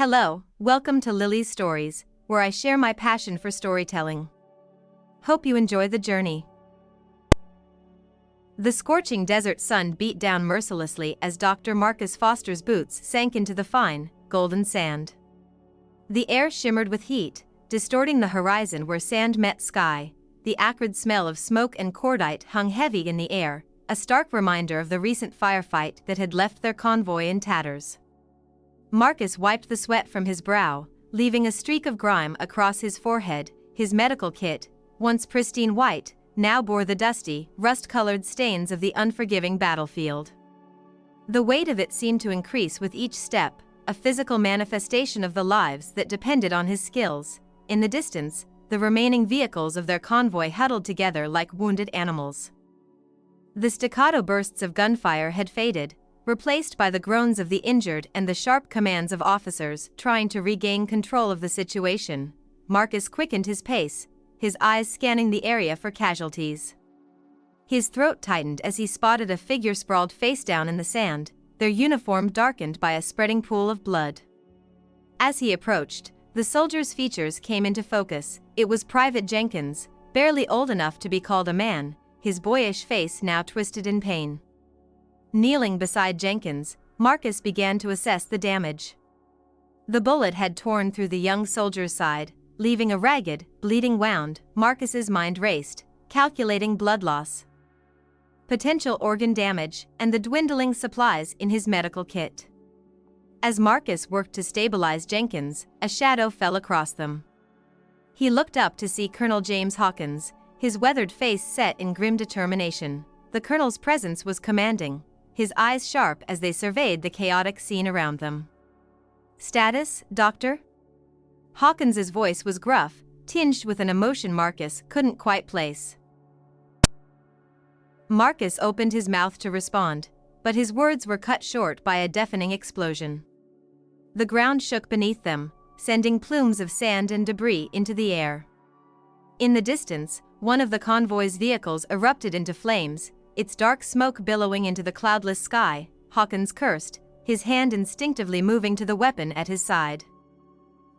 Hello, welcome to Lily's Stories, where I share my passion for storytelling. Hope you enjoy the journey. The scorching desert sun beat down mercilessly as Dr. Marcus Foster's boots sank into the fine, golden sand. The air shimmered with heat, distorting the horizon where sand met sky. The acrid smell of smoke and cordite hung heavy in the air, a stark reminder of the recent firefight that had left their convoy in tatters. Marcus wiped the sweat from his brow, leaving a streak of grime across his forehead. His medical kit, once pristine white, now bore the dusty, rust-colored stains of the unforgiving battlefield. The weight of it seemed to increase with each step, a physical manifestation of the lives that depended on his skills. In the distance, the remaining vehicles of their convoy huddled together like wounded animals. The staccato bursts of gunfire had faded, replaced by the groans of the injured and the sharp commands of officers trying to regain control of the situation. Marcus quickened his pace, his eyes scanning the area for casualties. His throat tightened as he spotted a figure sprawled face down in the sand, their uniform darkened by a spreading pool of blood. As he approached, the soldier's features came into focus. It was Private Jenkins, barely old enough to be called a man, his boyish face now twisted in pain. Kneeling beside Jenkins, Marcus began to assess the damage. The bullet had torn through the young soldier's side, leaving a ragged, bleeding wound. Marcus's mind raced, calculating blood loss, potential organ damage, and the dwindling supplies in his medical kit. As Marcus worked to stabilize Jenkins, a shadow fell across them. He looked up to see Colonel James Hawkins, his weathered face set in grim determination. The colonel's presence was commanding, his eyes sharp as they surveyed the chaotic scene around them. "Status, Doctor?" Hawkins's voice was gruff, tinged with an emotion Marcus couldn't quite place. Marcus opened his mouth to respond, but his words were cut short by a deafening explosion. The ground shook beneath them, sending plumes of sand and debris into the air. In the distance, one of the convoy's vehicles erupted into flames, its dark smoke billowing into the cloudless sky. Hawkins cursed, his hand instinctively moving to the weapon at his side.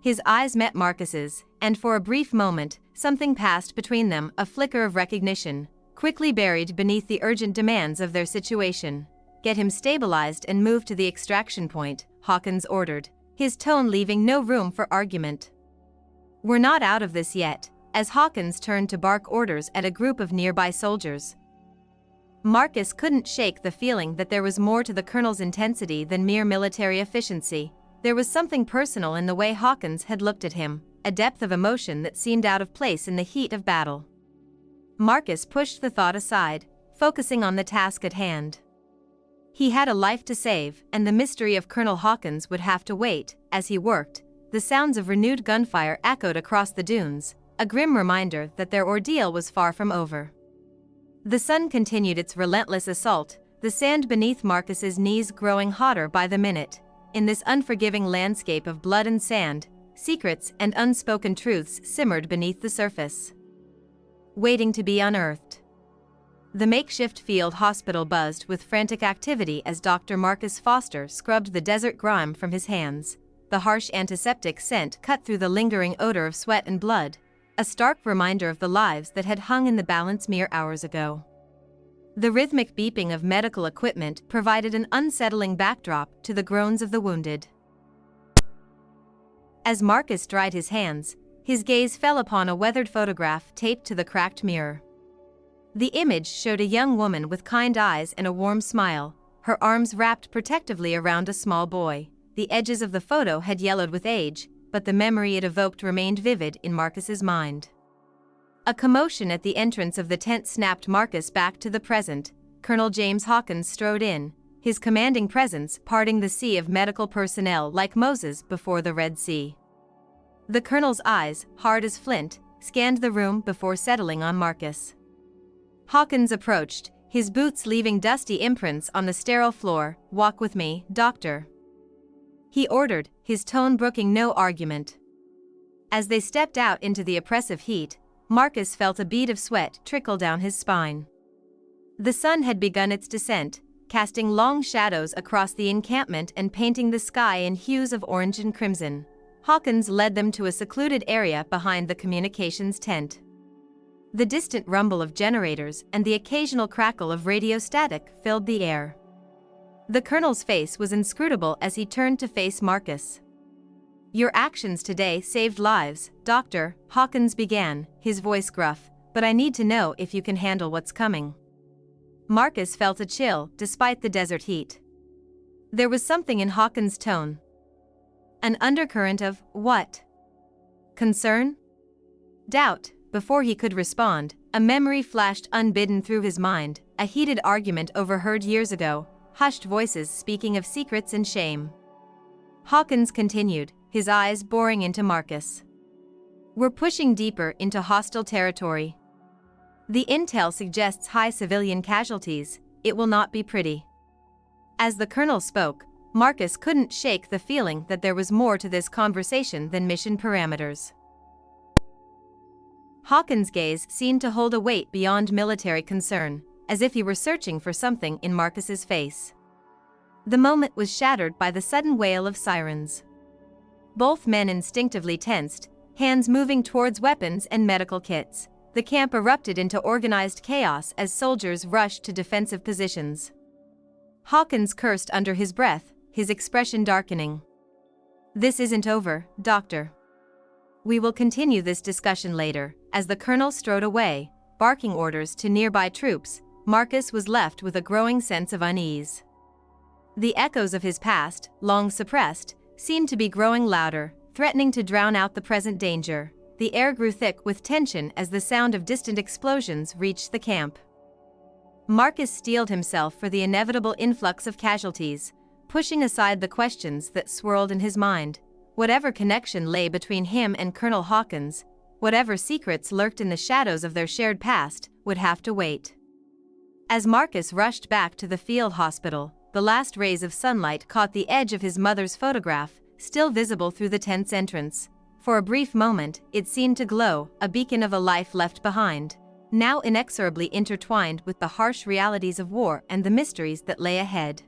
His eyes met Marcus's, and for a brief moment, something passed between them, a flicker of recognition, quickly buried beneath the urgent demands of their situation. "Get him stabilized and move to the extraction point," Hawkins ordered, his tone leaving no room for argument. "We're not out of this yet," as Hawkins turned to bark orders at a group of nearby soldiers. Marcus couldn't shake the feeling that there was more to the colonel's intensity than mere military efficiency. There was something personal in the way Hawkins had looked at him, a depth of emotion that seemed out of place in the heat of battle. Marcus pushed the thought aside, focusing on the task at hand. He had a life to save, and the mystery of Colonel Hawkins would have to wait. As he worked, the sounds of renewed gunfire echoed across the dunes, a grim reminder that their ordeal was far from over. The sun continued its relentless assault, the sand beneath Marcus's knees growing hotter by the minute. In this unforgiving landscape of blood and sand, secrets and unspoken truths simmered beneath the surface, waiting to be unearthed. The makeshift field hospital buzzed with frantic activity as Dr. Marcus Foster scrubbed the desert grime from his hands. The harsh antiseptic scent cut through the lingering odor of sweat and blood, a stark reminder of the lives that had hung in the balance mere hours ago. The rhythmic beeping of medical equipment provided an unsettling backdrop to the groans of the wounded. As Marcus dried his hands, his gaze fell upon a weathered photograph taped to the cracked mirror. The image showed a young woman with kind eyes and a warm smile, her arms wrapped protectively around a small boy. The edges of the photo had yellowed with age, but the memory it evoked remained vivid in Marcus's mind. A commotion at the entrance of the tent snapped Marcus back to the present. Colonel James Hawkins strode in, his commanding presence parting the sea of medical personnel like Moses before the Red Sea. The colonel's eyes, hard as flint, scanned the room before settling on Marcus. Hawkins approached, his boots leaving dusty imprints on the sterile floor. "Walk with me, Doctor," he ordered, his tone brooking no argument. As they stepped out into the oppressive heat, Marcus felt a bead of sweat trickle down his spine. The sun had begun its descent, casting long shadows across the encampment and painting the sky in hues of orange and crimson. Hawkins led them to a secluded area behind the communications tent. The distant rumble of generators and the occasional crackle of radio static filled the air. The colonel's face was inscrutable as he turned to face Marcus. "Your actions today saved lives, Doctor," Hawkins began, his voice gruff, "but I need to know if you can handle what's coming." Marcus felt a chill, despite the desert heat. There was something in Hawkins' tone. An undercurrent of, what? Concern? Doubt. Before he could respond, a memory flashed unbidden through his mind, a heated argument overheard years ago, hushed voices speaking of secrets and shame. Hawkins continued, his eyes boring into Marcus. "We're pushing deeper into hostile territory. The intel suggests high civilian casualties. It will not be pretty." As the colonel spoke, Marcus couldn't shake the feeling that there was more to this conversation than mission parameters. Hawkins' gaze seemed to hold a weight beyond military concern, as if he were searching for something in Marcus's face. The moment was shattered by the sudden wail of sirens. Both men instinctively tensed, hands moving towards weapons and medical kits. The camp erupted into organized chaos as soldiers rushed to defensive positions. Hawkins cursed under his breath, his expression darkening. "This isn't over, Doctor. We will continue this discussion later." As the colonel strode away, barking orders to nearby troops, Marcus was left with a growing sense of unease. The echoes of his past, long suppressed, seemed to be growing louder, threatening to drown out the present danger. The air grew thick with tension as the sound of distant explosions reached the camp. Marcus steeled himself for the inevitable influx of casualties, pushing aside the questions that swirled in his mind. Whatever connection lay between him and Colonel Hawkins, whatever secrets lurked in the shadows of their shared past, would have to wait. As Marcus rushed back to the field hospital, the last rays of sunlight caught the edge of his mother's photograph, still visible through the tent's entrance. For a brief moment, it seemed to glow, a beacon of a life left behind, now inexorably intertwined with the harsh realities of war and the mysteries that lay ahead.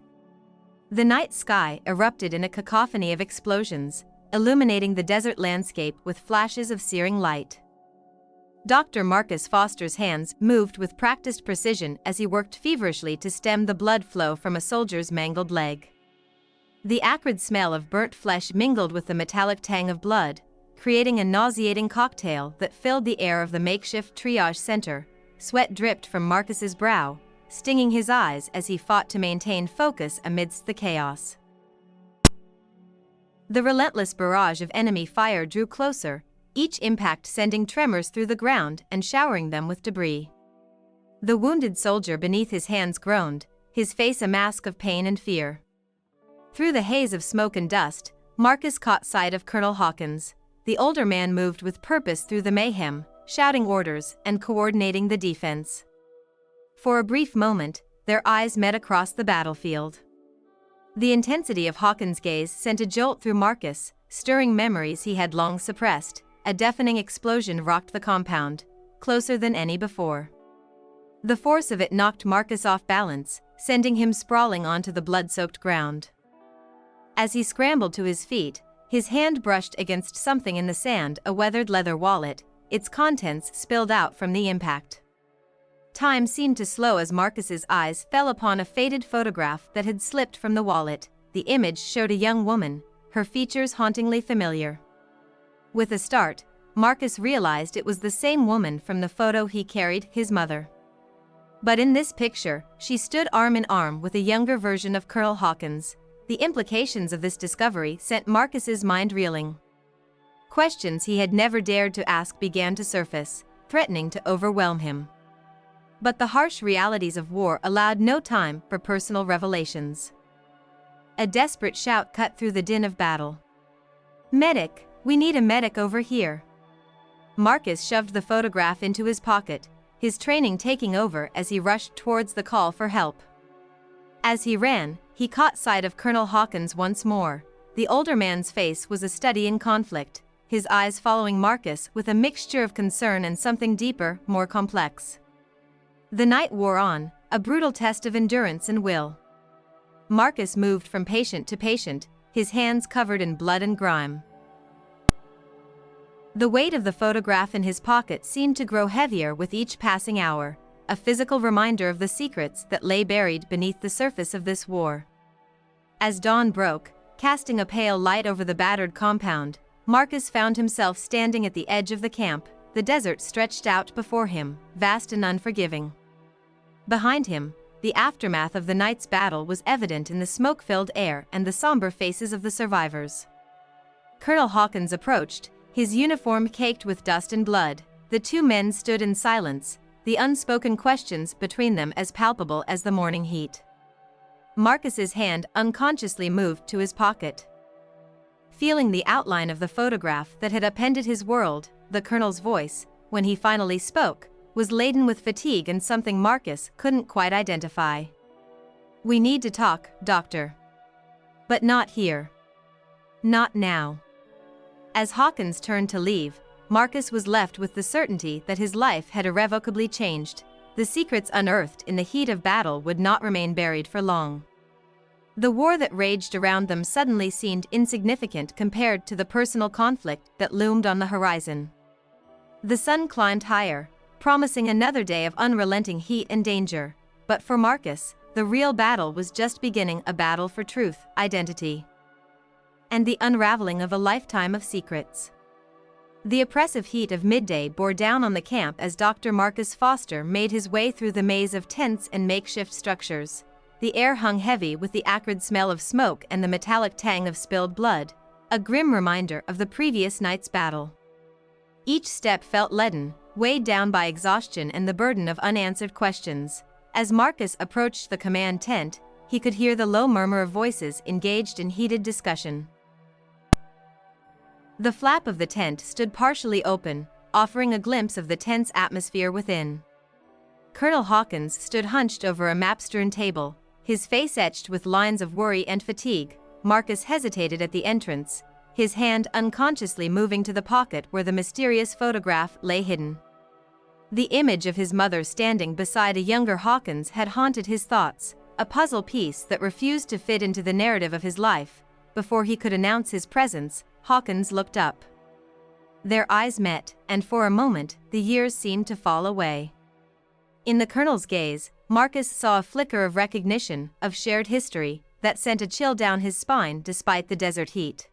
The night sky erupted in a cacophony of explosions, illuminating the desert landscape with flashes of searing light. Dr. Marcus Foster's hands moved with practiced precision as he worked feverishly to stem the blood flow from a soldier's mangled leg. The acrid smell of burnt flesh mingled with the metallic tang of blood, creating a nauseating cocktail that filled the air of the makeshift triage center. Sweat dripped from Marcus's brow, stinging his eyes as he fought to maintain focus amidst the chaos. The relentless barrage of enemy fire drew closer, each impact sending tremors through the ground and showering them with debris. The wounded soldier beneath his hands groaned, his face a mask of pain and fear. Through the haze of smoke and dust, Marcus caught sight of Colonel Hawkins. The older man moved with purpose through the mayhem, shouting orders and coordinating the defense. For a brief moment, their eyes met across the battlefield. The intensity of Hawkins' gaze sent a jolt through Marcus, stirring memories he had long suppressed. A deafening explosion rocked the compound, closer than any before. The force of it knocked Marcus off balance, sending him sprawling onto the blood-soaked ground. As he scrambled to his feet, his hand brushed against something in the sand, a weathered leather wallet, its contents spilled out from the impact. Time seemed to slow as Marcus's eyes fell upon a faded photograph that had slipped from the wallet. The image showed a young woman, her features hauntingly familiar. With a start, Marcus realized it was the same woman from the photo he carried, his mother. But in this picture, she stood arm in arm with a younger version of Colonel Hawkins. The implications of this discovery sent Marcus's mind reeling. Questions he had never dared to ask began to surface, threatening to overwhelm him. But the harsh realities of war allowed no time for personal revelations. A desperate shout cut through the din of battle. "Medic! We need a medic over here!" Marcus shoved the photograph into his pocket, his training taking over as he rushed towards the call for help. As he ran, he caught sight of Colonel Hawkins once more. The older man's face was a study in conflict, his eyes following Marcus with a mixture of concern and something deeper, more complex. The night wore on, a brutal test of endurance and will. Marcus moved from patient to patient, his hands covered in blood and grime. The weight of the photograph in his pocket seemed to grow heavier with each passing hour, a physical reminder of the secrets that lay buried beneath the surface of this war. As dawn broke, casting a pale light over the battered compound, Marcus found himself standing at the edge of the camp, the desert stretched out before him, vast and unforgiving. Behind him, the aftermath of the night's battle was evident in the smoke-filled air and the somber faces of the survivors. Colonel Hawkins approached, his uniform caked with dust and blood. The two men stood in silence, the unspoken questions between them as palpable as the morning heat. Marcus's hand unconsciously moved to his pocket. Feeling the outline of the photograph that had upended his world, the colonel's voice, when he finally spoke, was laden with fatigue and something Marcus couldn't quite identify. "We need to talk, Doctor. But not here. Not now." As Hawkins turned to leave, Marcus was left with the certainty that his life had irrevocably changed. The secrets unearthed in the heat of battle would not remain buried for long. The war that raged around them suddenly seemed insignificant compared to the personal conflict that loomed on the horizon. The sun climbed higher, promising another day of unrelenting heat and danger, but for Marcus, the real battle was just beginning, a battle for truth, identity, and the unraveling of a lifetime of secrets. The oppressive heat of midday bore down on the camp as Dr. Marcus Foster made his way through the maze of tents and makeshift structures. The air hung heavy with the acrid smell of smoke and the metallic tang of spilled blood, a grim reminder of the previous night's battle. Each step felt leaden, weighed down by exhaustion and the burden of unanswered questions. As Marcus approached the command tent, he could hear the low murmur of voices engaged in heated discussion. The flap of the tent stood partially open, offering a glimpse of the tense atmosphere within. Colonel Hawkins stood hunched over a map-strewn table, his face etched with lines of worry and fatigue. Marcus hesitated at the entrance, his hand unconsciously moving to the pocket where the mysterious photograph lay hidden. The image of his mother standing beside a younger Hawkins had haunted his thoughts, a puzzle piece that refused to fit into the narrative of his life. Before he could announce his presence, Hawkins looked up. Their eyes met, and for a moment, the years seemed to fall away. In the colonel's gaze, Marcus saw a flicker of recognition, of shared history, that sent a chill down his spine despite the desert heat.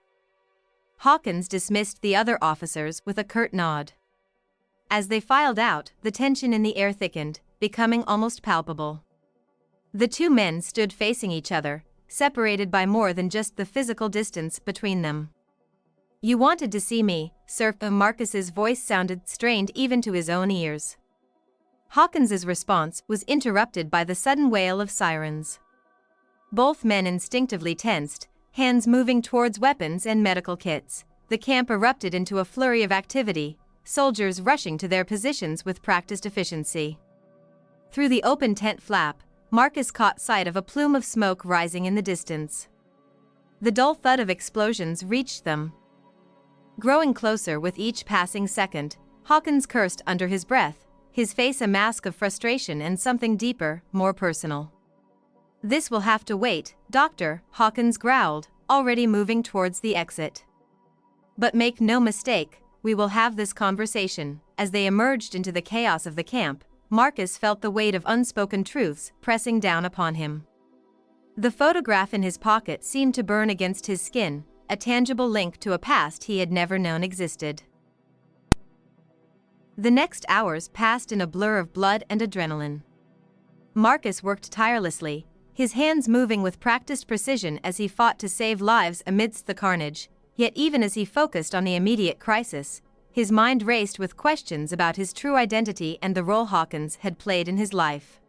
Hawkins dismissed the other officers with a curt nod. As they filed out, the tension in the air thickened, becoming almost palpable. The two men stood facing each other, separated by more than just the physical distance between them. "You wanted to see me, sir?" Marcus's voice sounded strained even to his own ears. Hawkins's response was interrupted by the sudden wail of sirens. Both men instinctively tensed, hands moving towards weapons and medical kits. The camp erupted into a flurry of activity, soldiers rushing to their positions with practiced efficiency. Through the open tent flap, Marcus caught sight of a plume of smoke rising in the distance. The dull thud of explosions reached them. Growing closer with each passing second, Hawkins cursed under his breath, his face a mask of frustration and something deeper, more personal. "This will have to wait, Doctor," Hawkins growled, already moving towards the exit. "But make no mistake, we will have this conversation." As they emerged into the chaos of the camp, Marcus felt the weight of unspoken truths pressing down upon him. The photograph in his pocket seemed to burn against his skin, a tangible link to a past he had never known existed. The next hours passed in a blur of blood and adrenaline. Marcus worked tirelessly, his hands moving with practiced precision as he fought to save lives amidst the carnage. Yet even as he focused on the immediate crisis, his mind raced with questions about his true identity and the role Hawkins had played in his life.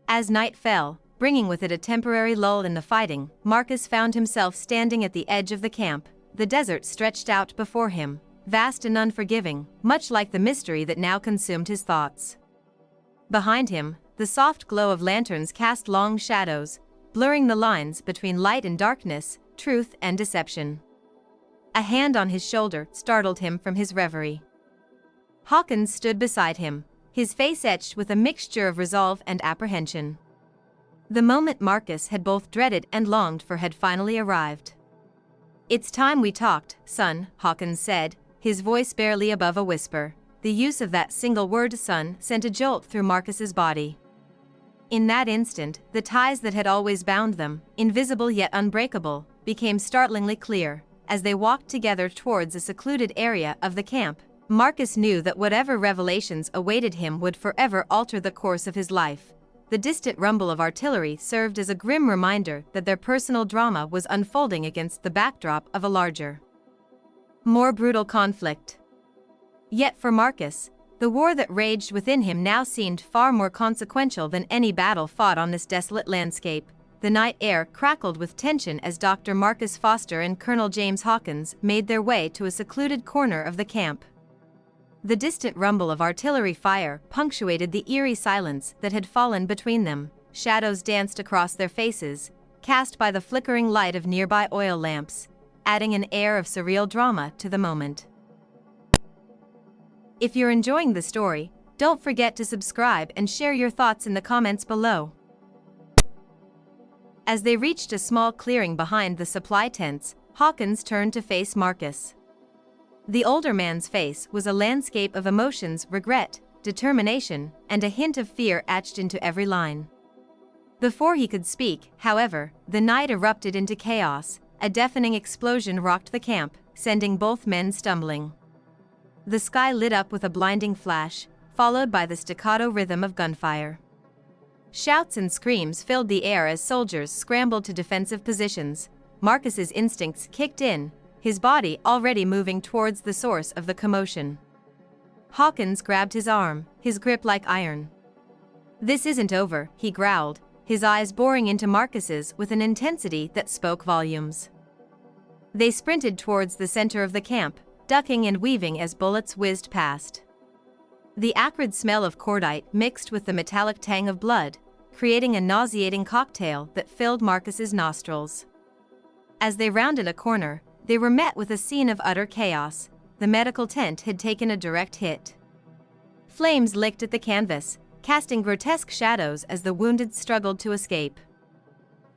As night fell, bringing with it a temporary lull in the fighting, Marcus found himself standing at the edge of the camp. The desert stretched out before him, vast and unforgiving, much like the mystery that now consumed his thoughts. Behind him, the soft glow of lanterns cast long shadows, blurring the lines between light and darkness, truth and deception. A hand on his shoulder startled him from his reverie. Hawkins stood beside him, his face etched with a mixture of resolve and apprehension. The moment Marcus had both dreaded and longed for had finally arrived. "It's time we talked, son," Hawkins said, his voice barely above a whisper. The use of that single word, son, sent a jolt through Marcus's body. In that instant, the ties that had always bound them, invisible yet unbreakable, became startlingly clear. As they walked together towards a secluded area of the camp, Marcus knew that whatever revelations awaited him would forever alter the course of his life. The distant rumble of artillery served as a grim reminder that their personal drama was unfolding against the backdrop of a larger, more brutal conflict. Yet for Marcus, the war that raged within him now seemed far more consequential than any battle fought on this desolate landscape. The night air crackled with tension as Dr. Marcus Foster and Colonel James Hawkins made their way to a secluded corner of the camp. The distant rumble of artillery fire punctuated the eerie silence that had fallen between them. Shadows danced across their faces, cast by the flickering light of nearby oil lamps, adding an air of surreal drama to the moment. If you're enjoying the story, don't forget to subscribe and share your thoughts in the comments below. As they reached a small clearing behind the supply tents, Hawkins turned to face Marcus. The older man's face was a landscape of emotions, regret, determination, and a hint of fear etched into every line. Before he could speak, however, the night erupted into chaos. A deafening explosion rocked the camp, sending both men stumbling. The sky lit up with a blinding flash, followed by the staccato rhythm of gunfire. Shouts and screams filled the air as soldiers scrambled to defensive positions. Marcus's instincts kicked in, his body already moving towards the source of the commotion. Hawkins grabbed his arm, his grip like iron. "This isn't over," he growled, his eyes boring into Marcus's with an intensity that spoke volumes. They sprinted towards the center of the camp, ducking and weaving as bullets whizzed past. The acrid smell of cordite mixed with the metallic tang of blood, creating a nauseating cocktail that filled Marcus's nostrils. As they rounded a corner, they were met with a scene of utter chaos. The medical tent had taken a direct hit. Flames licked at the canvas, casting grotesque shadows as the wounded struggled to escape.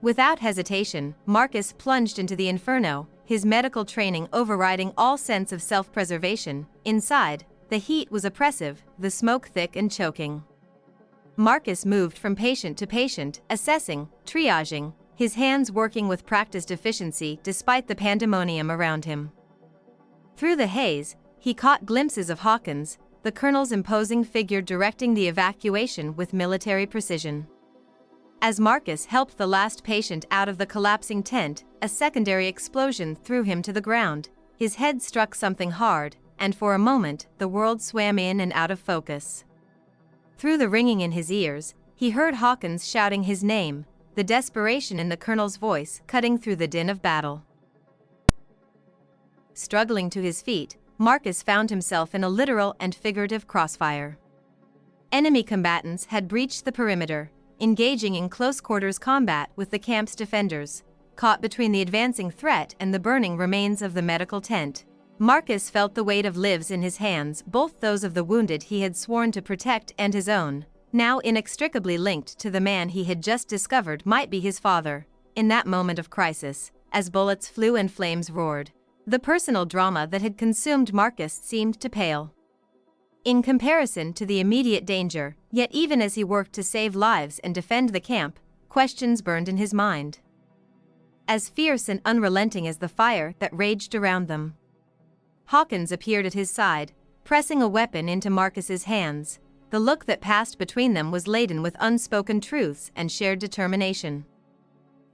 Without hesitation, Marcus plunged into the inferno, his medical training overriding all sense of self-preservation. Inside, the heat was oppressive, the smoke thick and choking. Marcus moved from patient to patient, assessing, triaging, his hands working with practiced efficiency despite the pandemonium around him. Through the haze, he caught glimpses of Hawkins, the colonel's imposing figure directing the evacuation with military precision. As Marcus helped the last patient out of the collapsing tent, a secondary explosion threw him to the ground. His head struck something hard, and for a moment, the world swam in and out of focus. Through the ringing in his ears, he heard Hawkins shouting his name, the desperation in the colonel's voice cutting through the din of battle. Struggling to his feet, Marcus found himself in a literal and figurative crossfire. Enemy combatants had breached the perimeter, engaging in close-quarters combat with the camp's defenders. Caught between the advancing threat and the burning remains of the medical tent, Marcus felt the weight of lives in his hands, both those of the wounded he had sworn to protect and his own, now inextricably linked to the man he had just discovered might be his father. In that moment of crisis, as bullets flew and flames roared, the personal drama that had consumed Marcus seemed to pale in comparison to the immediate danger. Yet even as he worked to save lives and defend the camp, questions burned in his mind, as fierce and unrelenting as the fire that raged around them. Hawkins appeared at his side, pressing a weapon into Marcus's hands. The look that passed between them was laden with unspoken truths and shared determination.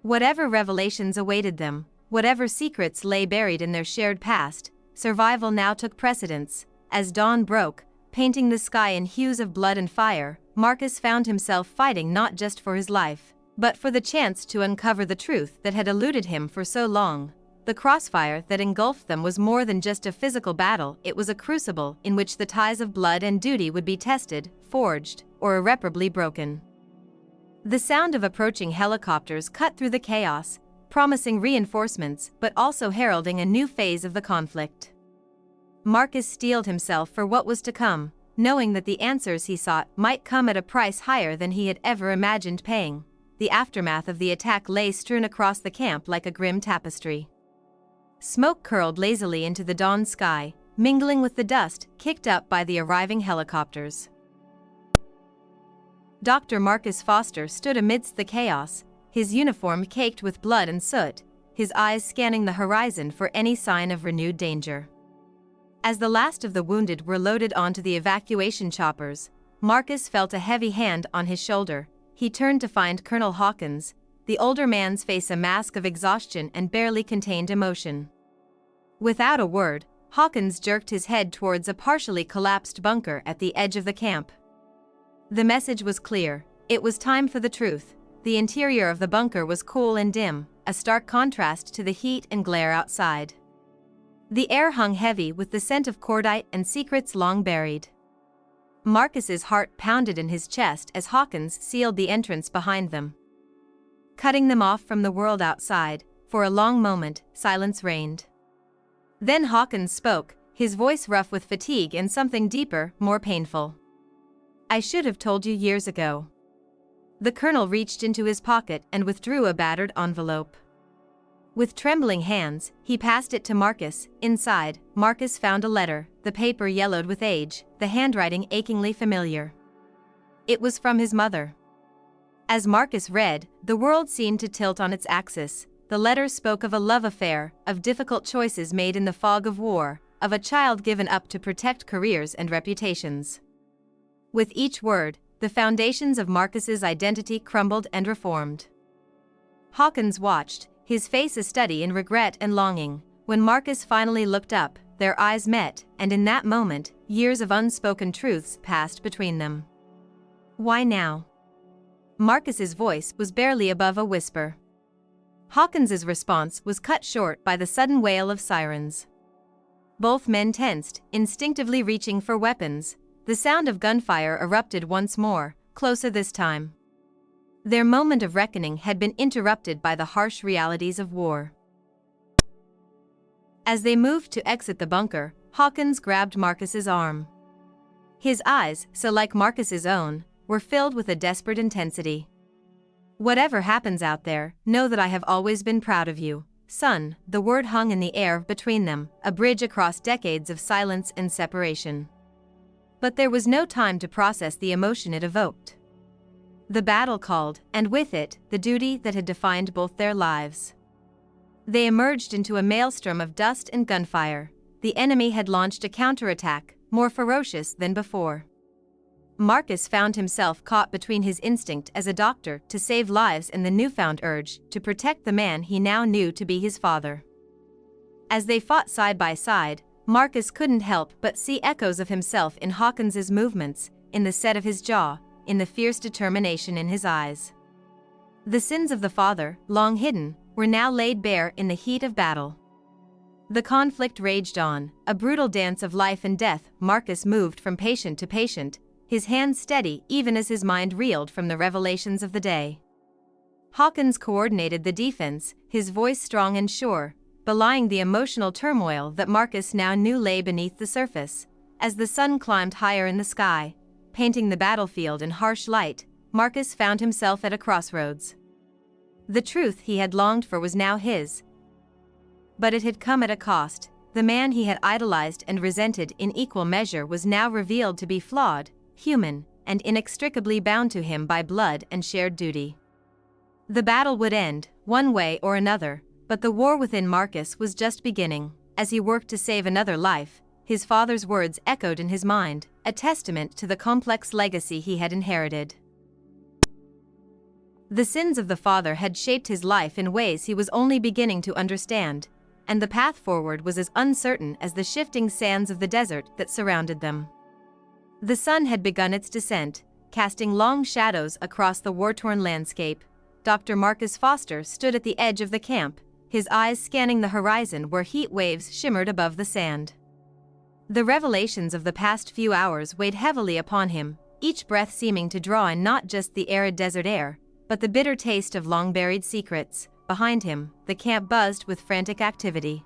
Whatever revelations awaited them, whatever secrets lay buried in their shared past, survival now took precedence. As dawn broke, painting the sky in hues of blood and fire, Marcus found himself fighting not just for his life, but for the chance to uncover the truth that had eluded him for so long. The crossfire that engulfed them was more than just a physical battle, it was a crucible in which the ties of blood and duty would be tested, forged, or irreparably broken. The sound of approaching helicopters cut through the chaos, promising reinforcements but also heralding a new phase of the conflict. Marcus steeled himself for what was to come, knowing that the answers he sought might come at a price higher than he had ever imagined paying. the aftermath of the attack lay strewn across the camp like a grim tapestry. Smoke curled lazily into the dawn sky, mingling with the dust kicked up by the arriving helicopters. Dr. Marcus Foster stood amidst the chaos, his uniform caked with blood and soot, his eyes scanning the horizon for any sign of renewed danger. As the last of the wounded were loaded onto the evacuation choppers, Marcus felt a heavy hand on his shoulder. He turned to find Colonel Hawkins, the older man's face a mask of exhaustion and barely contained emotion. Without a word, Hawkins jerked his head towards a partially collapsed bunker at the edge of the camp. The message was clear. It was time for the truth. The interior of the bunker was cool and dim, a stark contrast to the heat and glare outside. The air hung heavy with the scent of cordite and secrets long buried. Marcus's heart pounded in his chest as Hawkins sealed the entrance behind them. Cutting them off from the world outside, for a long moment, silence reigned. Then Hawkins spoke, his voice rough with fatigue and something deeper, more painful. "I should have told you years ago." The colonel reached into his pocket and withdrew a battered envelope. With trembling hands, he passed it to Marcus. Inside, Marcus found a letter, the paper yellowed with age, the handwriting achingly familiar. It was from his mother. As Marcus read, the world seemed to tilt on its axis. The letter spoke of a love affair, of difficult choices made in the fog of war, of a child given up to protect careers and reputations. With each word, the foundations of Marcus's identity crumbled and reformed. Hawkins watched, his face a study in regret and longing. When Marcus finally looked up, their eyes met, and in that moment, years of unspoken truths passed between them. "Why now?" Marcus's voice was barely above a whisper. Hawkins's response was cut short by the sudden wail of sirens. Both men tensed, instinctively reaching for weapons. The sound of gunfire erupted once more, closer this time. Their moment of reckoning had been interrupted by the harsh realities of war. As they moved to exit the bunker, Hawkins grabbed Marcus's arm. His eyes, so like Marcus's own, were filled with a desperate intensity. "Whatever happens out there, know that I have always been proud of you, son." The word hung in the air between them, a bridge across decades of silence and separation. But there was no time to process the emotion it evoked. The battle called, and with it, the duty that had defined both their lives. They emerged into a maelstrom of dust and gunfire. The enemy had launched a counterattack, more ferocious than before. Marcus found himself caught between his instinct as a doctor to save lives and the newfound urge to protect the man he now knew to be his father. As they fought side by side, Marcus couldn't help but see echoes of himself in Hawkins's movements, in the set of his jaw, in the fierce determination in his eyes. The sins of the father, long hidden, were now laid bare in the heat of battle. The conflict raged on, a brutal dance of life and death. Marcus moved from patient to patient, his hands steady even as his mind reeled from the revelations of the day. Hawkins coordinated the defense, his voice strong and sure, belying the emotional turmoil that Marcus now knew lay beneath the surface. As the sun climbed higher in the sky, painting the battlefield in harsh light, Marcus found himself at a crossroads. The truth he had longed for was now his. But it had come at a cost. The man he had idolized and resented in equal measure was now revealed to be flawed, human, and inextricably bound to him by blood and shared duty. The battle would end, one way or another, but the war within Marcus was just beginning. As he worked to save another life, his father's words echoed in his mind, a testament to the complex legacy he had inherited. The sins of the father had shaped his life in ways he was only beginning to understand, and the path forward was as uncertain as the shifting sands of the desert that surrounded them. The sun had begun its descent, casting long shadows across the war-torn landscape. Dr. Marcus Foster stood at the edge of the camp, his eyes scanning the horizon where heat waves shimmered above the sand. The revelations of the past few hours weighed heavily upon him, each breath seeming to draw in not just the arid desert air, but the bitter taste of long-buried secrets. Behind him, the camp buzzed with frantic activity.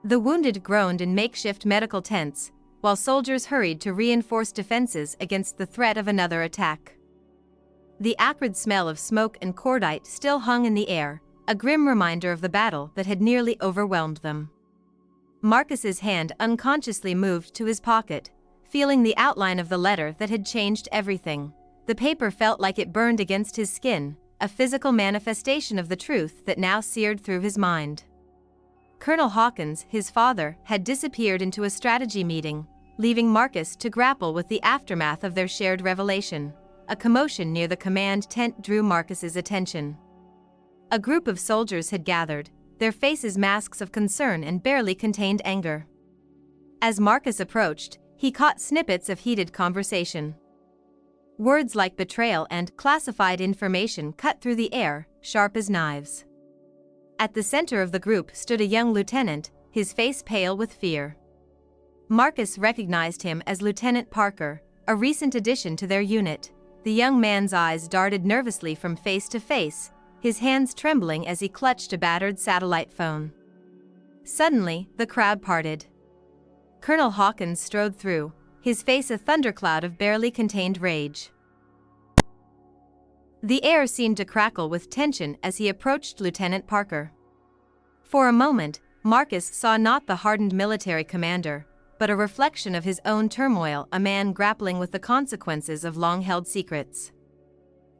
The wounded groaned in makeshift medical tents, while soldiers hurried to reinforce defenses against the threat of another attack. The acrid smell of smoke and cordite still hung in the air, a grim reminder of the battle that had nearly overwhelmed them. Marcus's hand unconsciously moved to his pocket, feeling the outline of the letter that had changed everything. The paper felt like it burned against his skin, a physical manifestation of the truth that now seared through his mind. Colonel Hawkins, his father, had disappeared into a strategy meeting, leaving Marcus to grapple with the aftermath of their shared revelation. A commotion near the command tent drew Marcus's attention. A group of soldiers had gathered, their faces masks of concern and barely contained anger. As Marcus approached, he caught snippets of heated conversation. Words like betrayal and classified information cut through the air, sharp as knives. At the center of the group stood a young lieutenant, his face pale with fear. Marcus recognized him as Lieutenant Parker, a recent addition to their unit. The young man's eyes darted nervously from face to face, his hands trembling as he clutched a battered satellite phone. Suddenly, the crowd parted. Colonel Hawkins strode through, his face a thundercloud of barely contained rage. The air seemed to crackle with tension as he approached Lieutenant Parker. For a moment, Marcus saw not the hardened military commander, but a reflection of his own turmoil, a man grappling with the consequences of long-held secrets.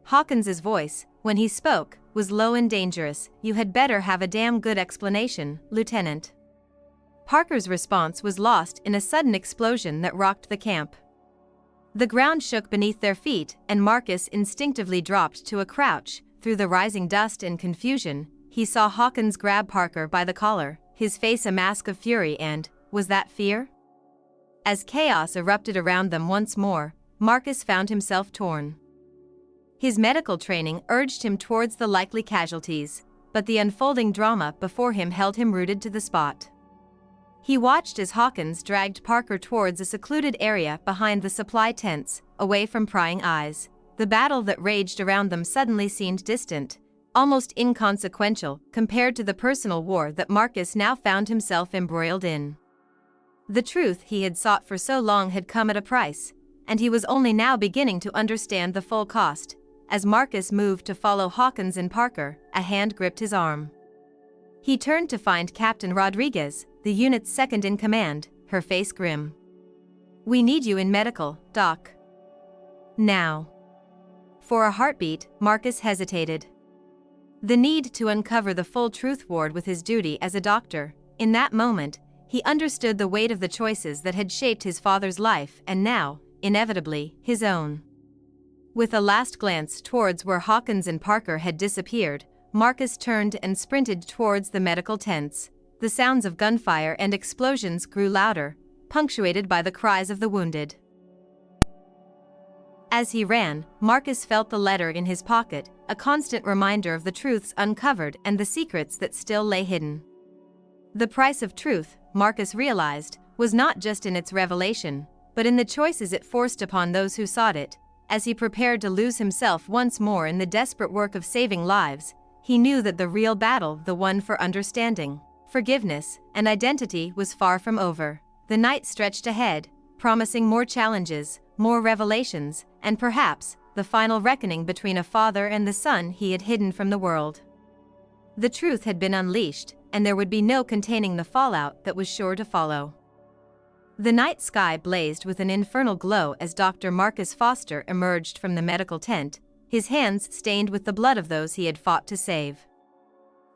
Hawkins's voice, when he spoke, was low and dangerous. "You had better have a damn good explanation, Lieutenant." Parker's response was lost in a sudden explosion that rocked the camp. The ground shook beneath their feet, and Marcus instinctively dropped to a crouch. Through the rising dust and confusion, he saw Hawkins grab Parker by the collar, his face a mask of fury, and, was that fear? As chaos erupted around them once more, Marcus found himself torn. His medical training urged him towards the likely casualties, but the unfolding drama before him held him rooted to the spot. He watched as Hawkins dragged Parker towards a secluded area behind the supply tents, away from prying eyes. The battle that raged around them suddenly seemed distant, almost inconsequential compared to the personal war that Marcus now found himself embroiled in. The truth he had sought for so long had come at a price, and he was only now beginning to understand the full cost. As Marcus moved to follow Hawkins and Parker, a hand gripped his arm. He turned to find Captain Rodriguez, the unit's second in command, her face grim. "We need you in medical, Doc. Now." For a heartbeat, Marcus hesitated. The need to uncover the full truth warred with his duty as a doctor. In that moment, he understood the weight of the choices that had shaped his father's life and now, inevitably, his own. With a last glance towards where Hawkins and Parker had disappeared, Marcus turned and sprinted towards the medical tents. The sounds of gunfire and explosions grew louder, punctuated by the cries of the wounded. As he ran, Marcus felt the letter in his pocket, a constant reminder of the truths uncovered and the secrets that still lay hidden. The price of truth, Marcus realized, was not just in its revelation, but in the choices it forced upon those who sought it. As he prepared to lose himself once more in the desperate work of saving lives, he knew that the real battle, the one for understanding, forgiveness, and identity, was far from over. The night stretched ahead, promising more challenges, more revelations, and perhaps, the final reckoning between a father and the son he had hidden from the world. The truth had been unleashed, and there would be no containing the fallout that was sure to follow. The night sky blazed with an infernal glow as Dr. Marcus Foster emerged from the medical tent, his hands stained with the blood of those he had fought to save.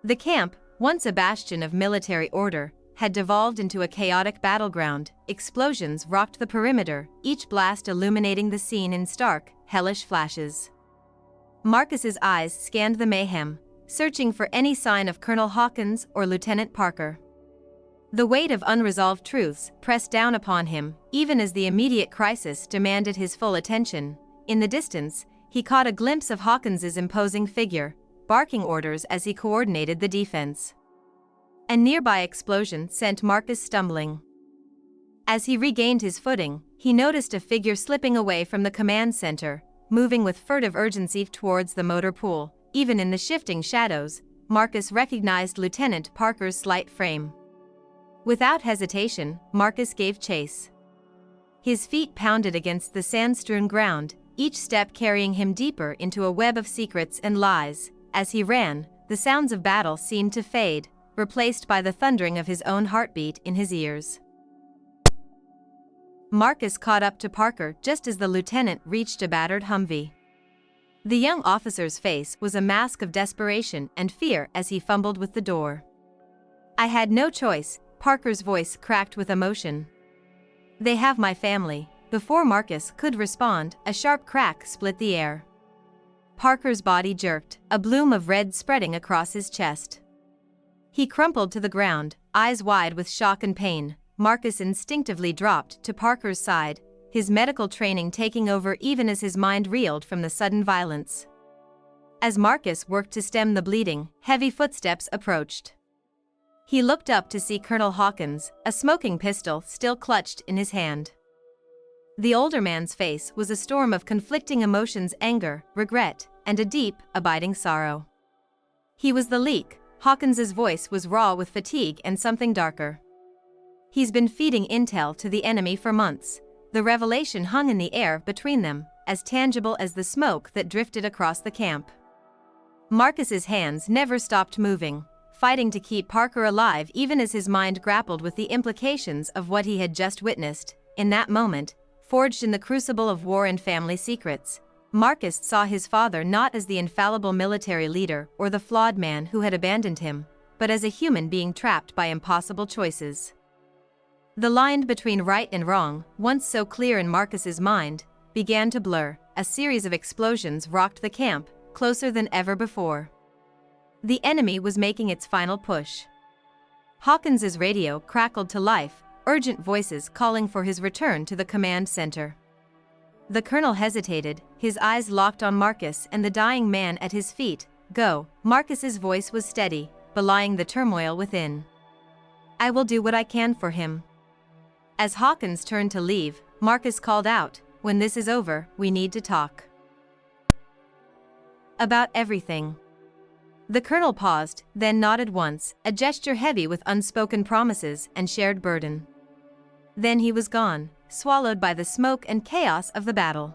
The camp, once a bastion of military order, had devolved into a chaotic battleground. Explosions rocked the perimeter, each blast illuminating the scene in stark, hellish flashes. Marcus's eyes scanned the mayhem, searching for any sign of Colonel Hawkins or Lieutenant Parker. The weight of unresolved truths pressed down upon him, even as the immediate crisis demanded his full attention. In the distance, he caught a glimpse of Hawkins's imposing figure, barking orders as he coordinated the defense. A nearby explosion sent Marcus stumbling. As he regained his footing, he noticed a figure slipping away from the command center, moving with furtive urgency towards the motor pool. Even in the shifting shadows, Marcus recognized Lieutenant Parker's slight frame. Without hesitation, Marcus gave chase. His feet pounded against the sand-strewn ground, each step carrying him deeper into a web of secrets and lies. As he ran, the sounds of battle seemed to fade, replaced by the thundering of his own heartbeat in his ears. Marcus caught up to Parker just as the lieutenant reached a battered Humvee. The young officer's face was a mask of desperation and fear as he fumbled with the door. "I had no choice," Parker's voice cracked with emotion. "They have my family." Before Marcus could respond, a sharp crack split the air. Parker's body jerked, a bloom of red spreading across his chest. He crumpled to the ground, eyes wide with shock and pain. Marcus instinctively dropped to Parker's side, his medical training taking over even as his mind reeled from the sudden violence. As Marcus worked to stem the bleeding, heavy footsteps approached. He looked up to see Colonel Hawkins, a smoking pistol still clutched in his hand. The older man's face was a storm of conflicting emotions: anger, regret, and a deep, abiding sorrow. He was the leak. Hawkins's voice was raw with fatigue and something darker. "He's been feeding intel to the enemy for months." The revelation hung in the air between them, as tangible as the smoke that drifted across the camp. Marcus's hands never stopped moving, fighting to keep Parker alive even as his mind grappled with the implications of what he had just witnessed. In that moment, forged in the crucible of war and family secrets, Marcus saw his father not as the infallible military leader or the flawed man who had abandoned him, but as a human being trapped by impossible choices. The line between right and wrong, once so clear in Marcus's mind, began to blur. A series of explosions rocked the camp, closer than ever before. The enemy was making its final push. Hawkins's radio crackled to life, urgent voices calling for his return to the command center. The colonel hesitated, his eyes locked on Marcus and the dying man at his feet. "Go." Marcus's voice was steady, belying the turmoil within. "I will do what I can for him." As Hawkins turned to leave, Marcus called out, "When this is over, we need to talk about everything." The colonel paused, then nodded once, a gesture heavy with unspoken promises and shared burden. Then he was gone, swallowed by the smoke and chaos of the battle.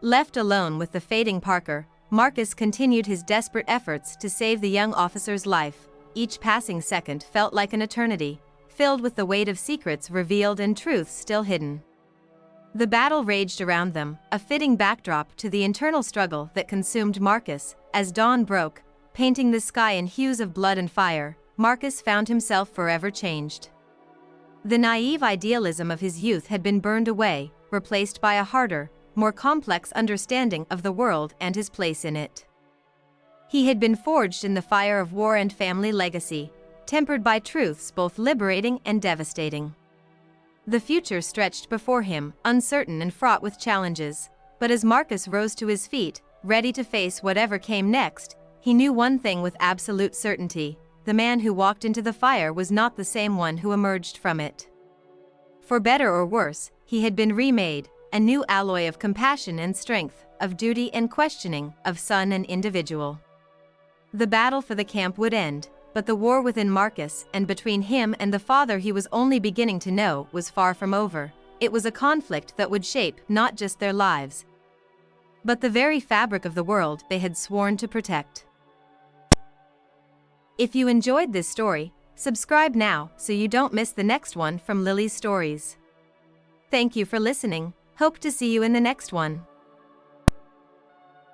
Left alone with the fading Parker, Marcus continued his desperate efforts to save the young officer's life. Each passing second felt like an eternity, filled with the weight of secrets revealed and truths still hidden. The battle raged around them, a fitting backdrop to the internal struggle that consumed Marcus. As dawn broke, painting the sky in hues of blood and fire, Marcus found himself forever changed. The naive idealism of his youth had been burned away, replaced by a harder, more complex understanding of the world and his place in it. He had been forged in the fire of war and family legacy, tempered by truths both liberating and devastating. The future stretched before him, uncertain and fraught with challenges, but as Marcus rose to his feet, ready to face whatever came next, he knew one thing with absolute certainty: the man who walked into the fire was not the same one who emerged from it. For better or worse, he had been remade, a new alloy of compassion and strength, of duty and questioning, of son and individual. The battle for the camp would end, but the war within Marcus and between him and the father he was only beginning to know was far from over. It was a conflict that would shape not just their lives, but the very fabric of the world they had sworn to protect. If you enjoyed this story, subscribe now so you don't miss the next one from Lily's Stories. Thank you for listening. Hope to see you in the next one.